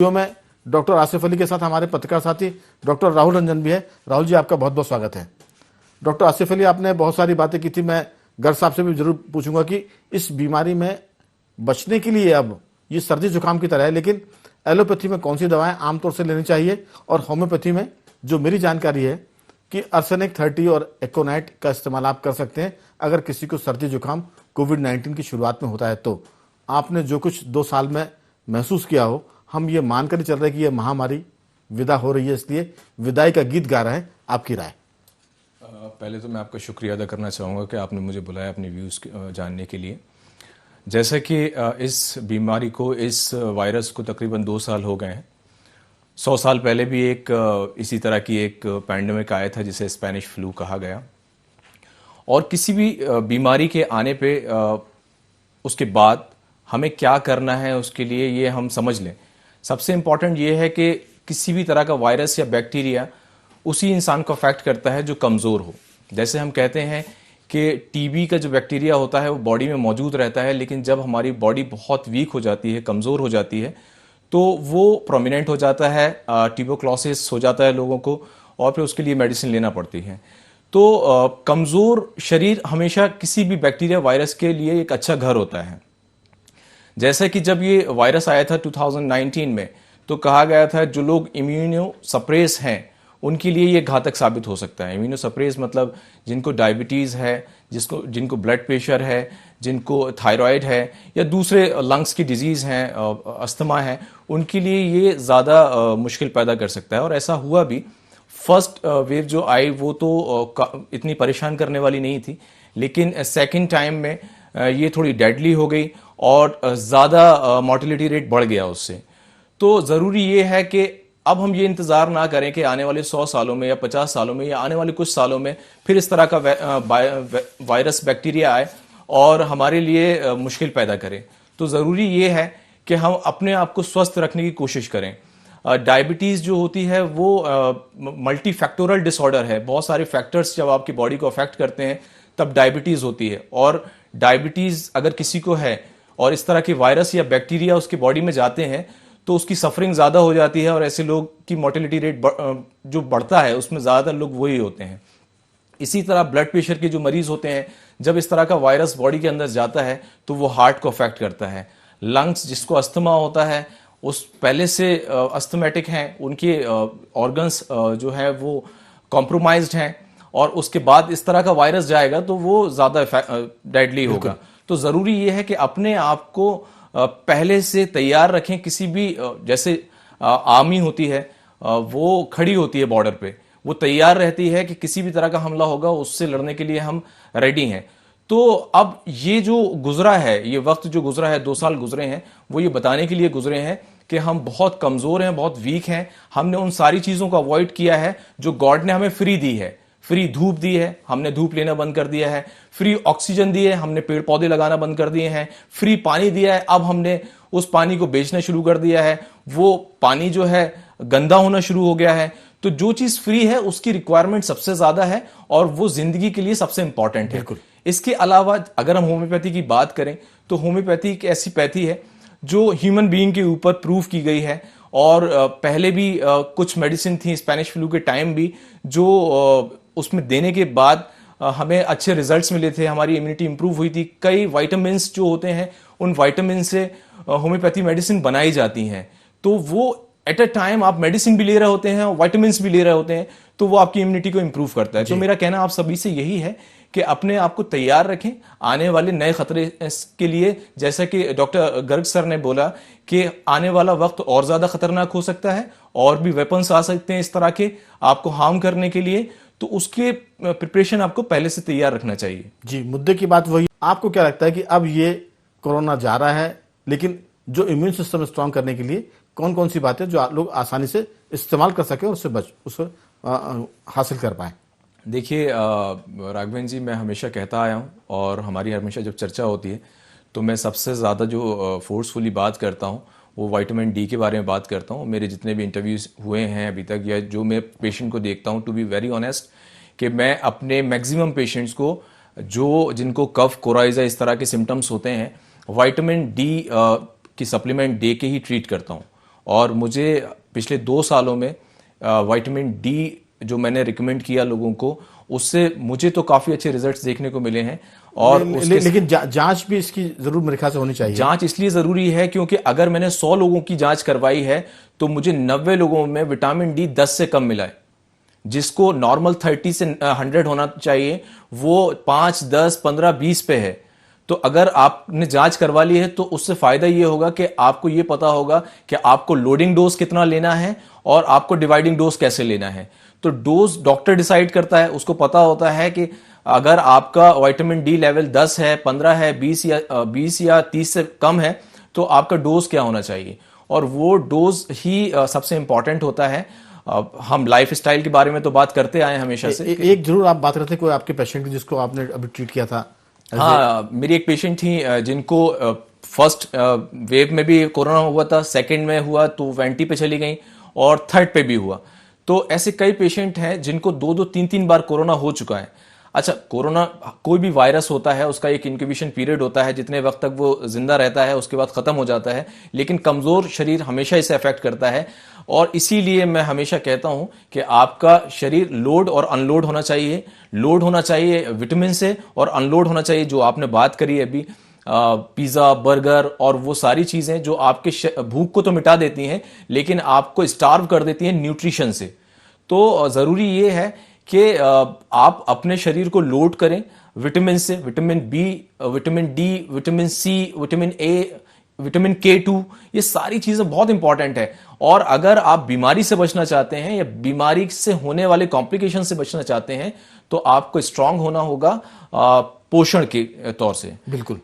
में डॉक्टर आसिफ अली के साथ हमारे पत्रकार साथी डॉक्टर राहुल रंजन भी है। राहुल जी, आपका बहुत बहुत स्वागत है। डॉक्टर आसिफ अली, आपने बहुत सारी बातें की थी, मैं गर्ग साहब से भी जरूर पूछूंगा कि इस बीमारी में बचने के लिए अब ये सर्दी जुकाम की तरह है, लेकिन एलोपैथी में कौन सी दवाएं आमतौर से लेनी चाहिए और होम्योपैथी में जो मेरी जानकारी है कि आर्सेनिक 30 और एकोनाइट का इस्तेमाल आप कर सकते हैं अगर किसी को सर्दी जुकाम कोविड-19 की शुरुआत में होता है। तो आपने जो कुछ 2 साल में महसूस किया हो, हम ये मानकर ही चल रहे हैं कि ये महामारी विदा हो रही है, इसलिए विदाई का गीत गा रहे हैं। आपकी राय? पहले तो मैं आपका शुक्रिया अदा करना चाहूँगा कि आपने मुझे बुलाया अपने व्यूज़ जानने के लिए। जैसा कि इस बीमारी को, इस वायरस को तकरीबन 2 साल हो गए हैं। 100 साल पहले भी एक इसी तरह की एक पैंडेमिक आया था जिसे स्पेनिश फ्लू कहा गया। और किसी भी बीमारी के आने पे उसके बाद हमें क्या करना है उसके लिए ये हम समझ लें। सबसे इम्पॉर्टेंट ये है कि किसी भी तरह का वायरस या बैक्टीरिया उसी इंसान को अफेक्ट करता है जो कमज़ोर हो। जैसे हम कहते हैं कि टीबी का जो बैक्टीरिया होता है वो बॉडी में मौजूद रहता है, लेकिन जब हमारी बॉडी बहुत वीक हो जाती है, कमज़ोर हो जाती है, तो वो प्रोमिनेंट हो जाता है, ट्यूबरक्लोसिस हो जाता है लोगों को, और फिर उसके लिए मेडिसिन लेना पड़ती है। तो कमज़ोर शरीर हमेशा किसी भी बैक्टीरिया वायरस के लिए एक अच्छा घर होता है। जैसे कि जब ये वायरस आया था 2019 में, तो कहा गया था जो लोग इम्यूनो सप्रेस हैं उनके लिए ये घातक साबित हो सकता है। इम्यूनो सप्रेस मतलब जिनको डायबिटीज़ है, जिनको ब्लड प्रेशर है, जिनको थायराइड है, या दूसरे लंग्स की डिजीज़ हैं, अस्थमा है, उनके लिए ये ज़्यादा मुश्किल पैदा कर सकता है। और ऐसा हुआ भी। फर्स्ट वेव जो आई वो तो इतनी परेशान करने वाली नहीं थी, लेकिन सेकेंड टाइम में ये थोड़ी डेडली हो गई और ज़्यादा मोर्टेलिटी रेट बढ़ गया उससे। तो ज़रूरी ये है कि अब हम ये इंतज़ार ना करें कि आने वाले 100 सालों में या 50 सालों में या आने वाले कुछ सालों में फिर इस तरह का वायरस बैक्टीरिया आए और हमारे लिए मुश्किल पैदा करे। तो ज़रूरी ये है कि हम अपने आप को स्वस्थ रखने की कोशिश करें। डायबिटीज़ जो होती है वो मल्टी फैक्टोरल डिसऑर्डर है। बहुत सारे फैक्टर्स जब आपकी बॉडी को अफेक्ट करते हैं तब डायबिटीज़ होती है। और डायबिटीज़ अगर किसी को है और इस तरह के वायरस या बैक्टीरिया उसकी बॉडी में जाते हैं तो उसकी सफरिंग ज़्यादा हो जाती है, और ऐसे लोग की मोर्टेलिटी रेट जो बढ़ता है उसमें ज़्यादातर लोग वही होते हैं। इसी तरह ब्लड प्रेशर के जो मरीज़ होते हैं, जब इस तरह का वायरस बॉडी के अंदर जाता है तो वो हार्ट को अफेक्ट करता है। लंग्स, जिसको अस्थमा होता है, उस पहले से अस्थमेटिक हैं, उनके ऑर्गन्स जो है वो कॉम्प्रोमाइज्ड हैं, और उसके बाद इस तरह का वायरस जाएगा तो वो ज़्यादा डेडली होगा। तो ज़रूरी ये है कि अपने आप को पहले से तैयार रखें। किसी भी जैसे आर्मी होती है, वो खड़ी होती है बॉर्डर पे, वो तैयार रहती है कि किसी भी तरह का हमला होगा उससे लड़ने के लिए हम रेडी हैं। तो अब ये जो गुजरा है, ये वक्त जो गुजरा है, 2 साल गुजरे हैं, वो ये बताने के लिए गुजरे हैं कि हम बहुत कमज़ोर हैं, बहुत वीक हैं। हमने उन सारी चीज़ों को अवॉइड किया है जो गॉड ने हमें फ्री दी है। फ्री धूप दी है, हमने धूप लेना बंद कर दिया है। फ्री ऑक्सीजन दी है, हमने पेड़ पौधे लगाना बंद कर दिए हैं। फ्री पानी दिया है, अब हमने उस पानी को बेचना शुरू कर दिया है। वो पानी जो है गंदा होना शुरू हो गया है। तो जो चीज फ्री है उसकी रिक्वायरमेंट सबसे ज्यादा है और वो जिंदगी के लिए सबसे इंपॉर्टेंट है। इसके अलावा अगर हम होम्योपैथी की बात करें तो होम्योपैथी एक ऐसी पैथी है जो ह्यूमन बीइंग के ऊपर प्रूव की गई है। और पहले भी कुछ मेडिसिन थी स्पेनिश फ्लू के टाइम भी, जो उसमें देने के बाद हमें अच्छे रिजल्ट्स मिले थे, हमारी इम्यूनिटी इंप्रूव हुई थी। कई विटामिन जो होते हैं उन विटामिन से होम्योपैथी मेडिसिन बनाई जाती हैं। तो वो एट अ टाइम आप मेडिसिन भी ले रहे होते हैं और विटामिन भी ले रहे होते हैं, तो वो आपकी इम्यूनिटी को इंप्रूव करता है। तो मेरा कहना आप सभी से यही है कि अपने आप को तैयार रखें आने वाले नए खतरे के लिए। जैसा कि डॉक्टर गर्ग सर ने बोला कि आने वाला वक्त और ज्यादा खतरनाक हो सकता है, और भी वेपन्स आ सकते हैं इस तरह के आपको हार्म करने के लिए। तो उसके प्रिपरेशन आपको पहले से तैयार रखना चाहिए। जी, मुद्दे की बात वही। आपको क्या लगता है कि अब ये कोरोना जा रहा है, लेकिन जो इम्यून सिस्टम स्ट्रांग करने के लिए कौन कौन सी बातें जो आप लोग आसानी से इस्तेमाल कर सकें और उससे हासिल कर पाए? देखिए राघवेंद्र जी, मैं हमेशा कहता आया हूँ और हमारी हमेशा जब चर्चा होती है तो मैं सबसे ज़्यादा जो फोर्सफुली बात करता हूँ वो विटामिन डी के बारे में बात करता हूँ। मेरे जितने भी इंटरव्यूज़ हुए हैं अभी तक, या जो मैं पेशेंट को देखता हूँ, टू बी वेरी ऑनेस्ट, कि मैं अपने मैक्सिमम पेशेंट्स को जिनको कफ, कोराइजा इस तरह के सिम्टम्स होते हैं, विटामिन डी की सप्लीमेंट दे के ही ट्रीट करता हूँ। और मुझे पिछले 2 सालों में विटामिन डी जो मैंने रिकमेंड किया लोगों को, उससे मुझे तो काफी अच्छे रिजल्ट्स देखने को मिले हैं। और लेकिन जांच भी इसकी जरूर मेरे ख्याल से होनी चाहिए। जांच इसलिए जरूरी है क्योंकि अगर मैंने 100 लोगों की जांच करवाई है तो मुझे 90 लोगों में विटामिन डी 10 से कम मिला है। जिसको नॉर्मल 30 से 100 होना चाहिए वो 5, 10, 15, 20 पे है। तो अगर आपने जांच करवा ली है तो उससे फायदा ये होगा कि आपको ये पता होगा कि आपको लोडिंग डोज कितना लेना है और आपको डिवाइडिंग डोज कैसे लेना है। तो डोज डॉक्टर डिसाइड करता है, उसको पता होता है कि अगर आपका विटामिन डी लेवल 10 है, 15 है, 20 या 30 से कम है तो आपका डोज क्या होना चाहिए, और वो डोज ही सबसे इंपॉर्टेंट होता है। हम लाइफ स्टाइल के बारे में तो बात करते आए हमेशा से। एक जरूर आप बात करते कोई आपके पेशेंट की जिसको आपने अभी ट्रीट किया था। हाँ, मेरी एक पेशेंट थी जिनको फर्स्ट वेव में भी कोरोना हुआ था, सेकंड में हुआ तो वेंटी पे चली गई और थर्ड पे भी हुआ। तो ऐसे कई पेशेंट हैं जिनको 2-2, 3-3 बार कोरोना हो चुका है। अच्छा, कोरोना कोई भी वायरस होता है उसका एक इंक्यूबेशन पीरियड होता है, जितने वक्त तक वो जिंदा रहता है उसके बाद खत्म हो जाता है, लेकिन कमजोर शरीर हमेशा इसे अफेक्ट करता है। और इसीलिए मैं हमेशा कहता हूं कि आपका शरीर लोड और अनलोड होना चाहिए। लोड होना चाहिए विटामिन से और अनलोड होना चाहिए जो आपने बात करी अभी, पिज्जा, बर्गर और वो सारी चीजें जो आपके भूख को तो मिटा देती हैं लेकिन आपको स्टार्व कर देती हैं न्यूट्रिशन से। तो जरूरी ये है कि आप अपने शरीर को लोड करें विटामिन से, vitamin B, vitamin D, vitamin C, vitamin A, vitamin K2, ये सारी चीजें बहुत इंपॉर्टेंट है। और अगर आप बीमारी से बचना चाहते हैं या बीमारी से होने वाले कॉम्प्लिकेशन से बचना चाहते हैं तो आपको स्ट्रांग होना होगा पोषण के तौर से। बिल्कुल।